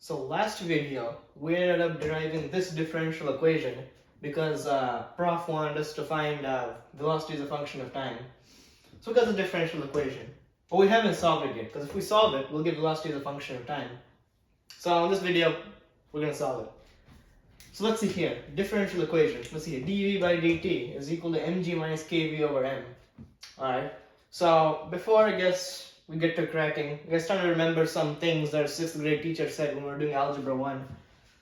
So last video, we ended up deriving this differential equation because Prof wanted us to find velocity as a function of time. So we got the differential equation. But we haven't solved it yet, because if we solve it, we'll get velocity as a function of time. So in this video, we're going to solve it. So let's see here, differential equation. Let's see here, dv by dt is equal to mg minus kv over m. Alright, so before I guess we get to cracking, I guess trying to remember some things that our 6th grade teacher said when we were doing algebra 1.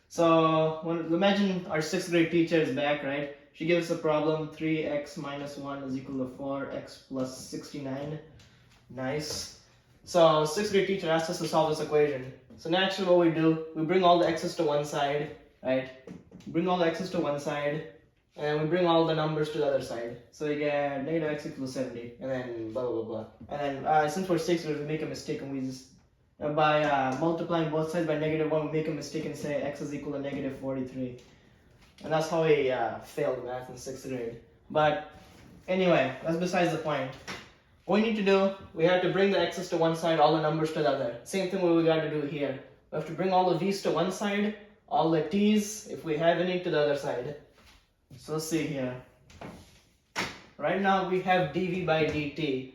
So imagine our 6th grade teacher is back, right? She gives us a problem, 3x minus 1 is equal to 4x plus 69. Nice. So 6th grade teacher asked us to solve this equation. So naturally what we do, we bring all the x's to one side, right? Bring all the x's to one side, and we bring all the numbers to the other side. So we get negative x equals 70, and then blah blah blah. And then since we're 6, we make a mistake, and we just by multiplying both sides by -1, we make a mistake and say x is equal to negative 43. And that's how we failed math in 6th grade. But anyway, that's besides the point. What we need to do, we have to bring the x's to one side, all the numbers to the other. Same thing what we got to do here. We have to bring all the v's to one side, all the t's, if we have any, to the other side. So let's see here. Right now we have dv by dt.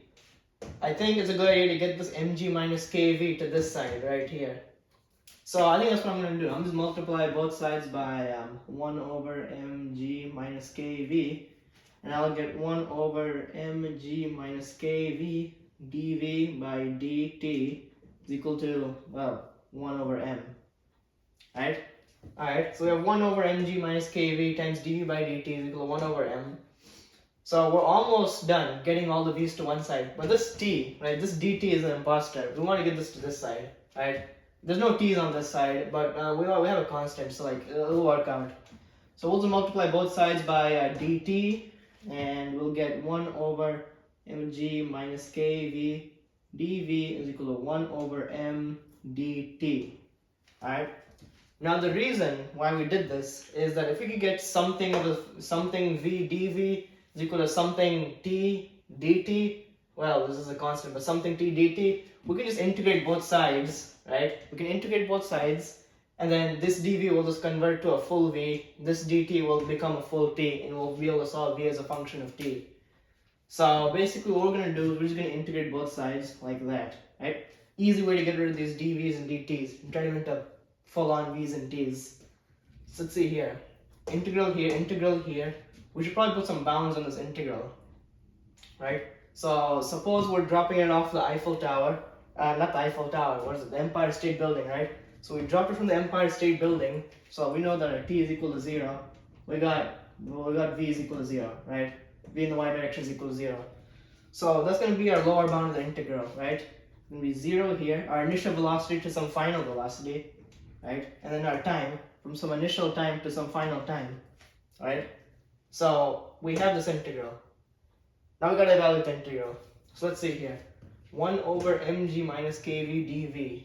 I think it's a good idea to get this mg minus kv to this side right here. So I think that's what I'm going to do. I'm just multiply both sides by 1 over mg minus kv, and I'll get 1 over mg minus kv dv by dt is equal to, well, 1 over m. Alright, so we have 1 over mg minus kv times dv by dt is equal to 1 over m. So we're almost done getting all the v's to one side. But this t, right, this dt is an imposter. We want to get this to this side, right? There's no t's on this side, but we have a constant, so like it'll work out. So we'll just multiply both sides by dt, and we'll get 1 over mg minus kv dv is equal to 1 over m dt. Alright? Now the reason why we did this is that if we could get something v dv is equal to something t dt, well, this is a constant, but something t dt, we can just integrate both sides, right? We can integrate both sides, and then this dv will just convert to a full v, this dt will become a full t, and we'll be able to solve v as a function of t. So basically what we're going to do is we're just going to integrate both sides like that, right? Easy way to get rid of these dv's and dt's and turn them into full-on v's and t's. So let's see here. Integral here. We should probably put some bounds on this integral, right? So suppose we're dropping it off the Eiffel Tower, not the Eiffel Tower, what is it, the Empire State Building, right? So we dropped it from the Empire State Building, so we know that our t is equal to 0. We got v is equal to 0, right? V in the y direction is equal to 0. So that's going to be our lower bound of the integral, right? It's going to be 0 here, our initial velocity to some final velocity, right? And then our time, from some initial time to some final time, right? So we have this integral. Now we got to evaluate the integral. So let's see here. 1 over mg minus kv dv.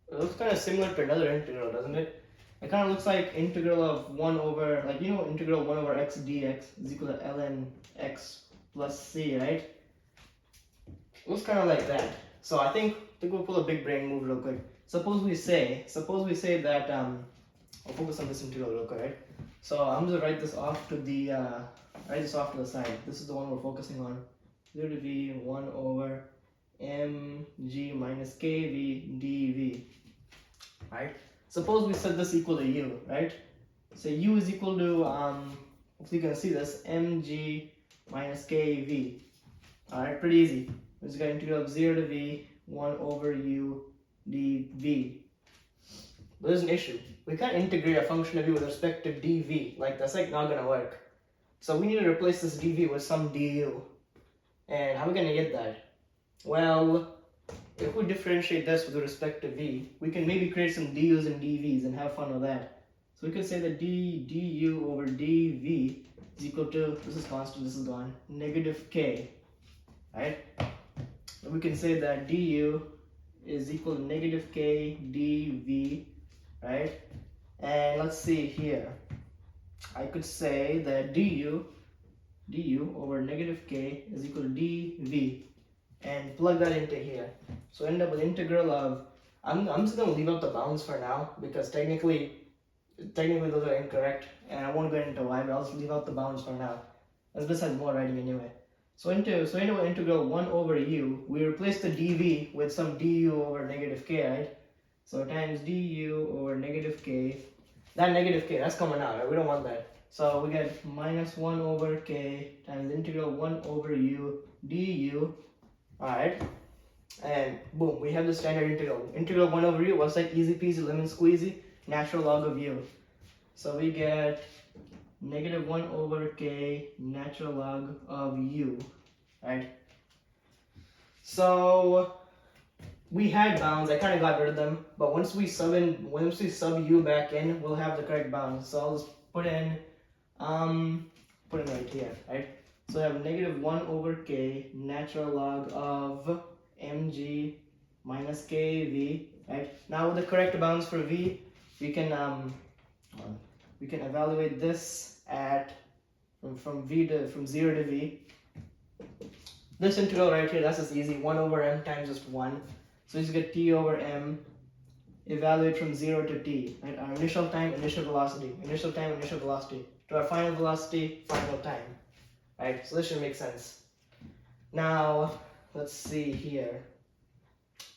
It looks kind of similar to another integral, doesn't it? It kind of looks like integral of 1 over, like, you know, integral 1 over x dx is equal to ln x plus c, right? It looks kind of like that. So I think we'll pull a big brain move real quick. Suppose we say that, I'll focus on this integral real quick, right? So I'm just gonna write this off to the side. This is the one we're focusing on. 0 to v 1 over mg minus kv dv. Right? Suppose we set this equal to u, right? So u is equal to if you can see this, mg minus kv. Alright, pretty easy. We're just gonna integral of 0 to v 1 over u dv. But there's an issue. We can't integrate a function of u with respect to dv. Like, that's like not gonna work. So we need to replace this dv with some du. And how are we gonna get that? Well, if we differentiate this with respect to v, we can maybe create some du's and dv's and have fun with that. So we can say that du over dv is equal to, this is constant, this is gone, negative k. Right? And we can say that du is equal to negative k dv, right? And let's see here. I could say that du over negative k is equal to dv, and plug that into here. So end up with integral of I'm just gonna leave out the bounds for now because technically those are incorrect, and I won't get into why, but I'll just leave out the bounds for now. As this has more writing anyway. So into integral 1 over u, we replace the dv with some du over negative k, right? So times du over negative k. That negative k, that's coming out, right? We don't want that. So we get minus 1 over k times integral 1 over u du. Alright. And boom, we have the standard integral. Integral 1 over u, what's that? Easy peasy lemon squeezy, natural log of u. So we get negative 1 over k natural log of u, right? So we had bounds, I kind of got rid of them, but once we sub u back in, we'll have the correct bounds. So I'll just put in right here, right? So I have negative 1 over k natural log of mg minus kv, right? Now with the correct bounds for v, we can evaluate this at from 0 to v. This integral right here, that's just easy. 1 over m times just 1. So you just get t over m. Evaluate from 0 to t. Right? Our initial time, initial velocity. Initial time, initial velocity. To our final velocity, final time. Right? So this should make sense. Now, let's see here.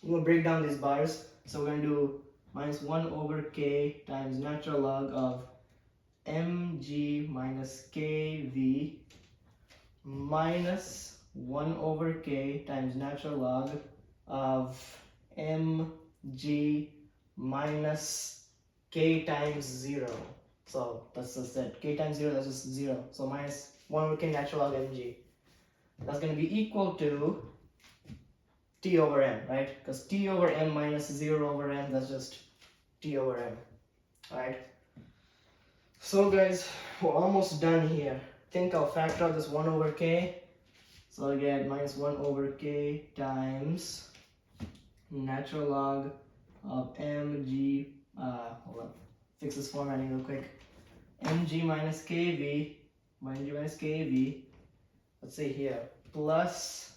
I'm going to break down these bars. So we're going to do minus 1 over k times natural log of mg minus kv minus 1 over k times natural log of mg minus k times 0. So that's just it. K times 0, that's just 0. So minus 1 over k natural log mg. That's going to be equal to t over m, right? Because t over m minus 0 over m, that's just t over m. Alright? So guys, we're almost done here. I think I'll factor out this 1 over k. So I get minus 1 over k times natural log of mg, hold on, fix this formatting real quick. mg minus kv, let's see here, plus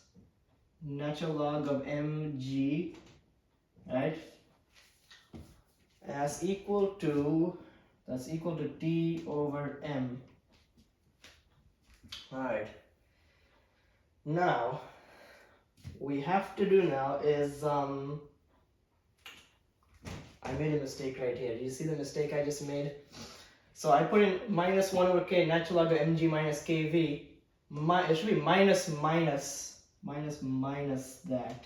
natural log of mg, right? That's equal to t over m. Alright. Now, we have to do now is, I made a mistake right here. Do you see the mistake I just made? So I put in minus 1 over k natural log of mg minus kv. It should be minus that.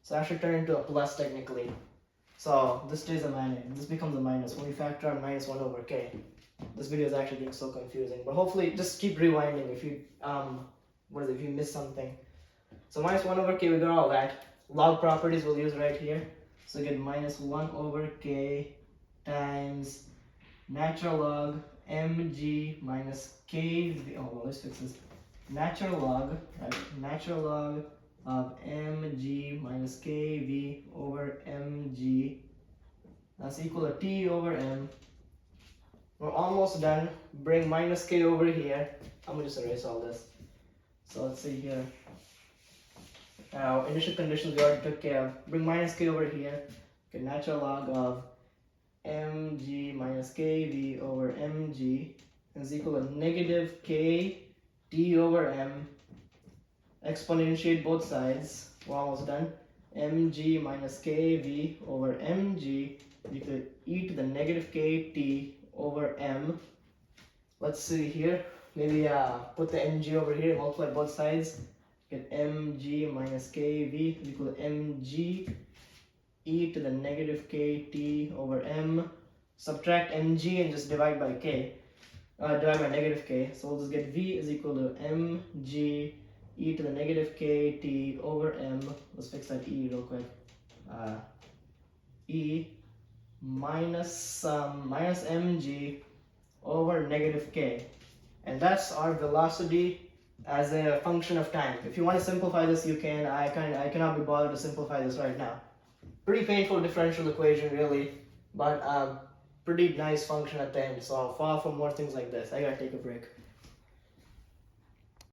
So that should turn into a plus technically. So this stays a minus. This becomes a minus when we factor out minus 1 over k. This video is actually being so confusing, but hopefully just keep rewinding if you if you miss something. So minus 1 over k, we got all that. Log properties we'll use right here. So we get minus 1 over k times natural log mg minus kv. Oh, well, let's fix this. Natural log of mg minus kv over mg. That's equal to t over m. We're almost done. Bring minus k over here. I'm gonna just erase all this. So let's see here. Now, initial conditions we already took care of. Bring minus k over here. Okay, natural log of mg minus kv over mg is equal to negative k t over m. Exponentiate both sides. We're almost done. mg minus kv over mg is equal to e to the negative kt over m. Let's see here. Maybe put the mg over here, multiply both sides. Get mg minus kv is equal to mg e to the negative kt over m. Subtract mg and just divide by k. Divide by negative k. So we'll just get v is equal to mg e to the negative kt over m. Let's fix that e real quick. E minus mg over negative k. And that's our velocity as a function of time. If you want to simplify this, you can. I cannot be bothered to simplify this right now. Pretty painful differential equation, really, but pretty nice function at the end. So I'll follow for more things like this. I gotta take a break.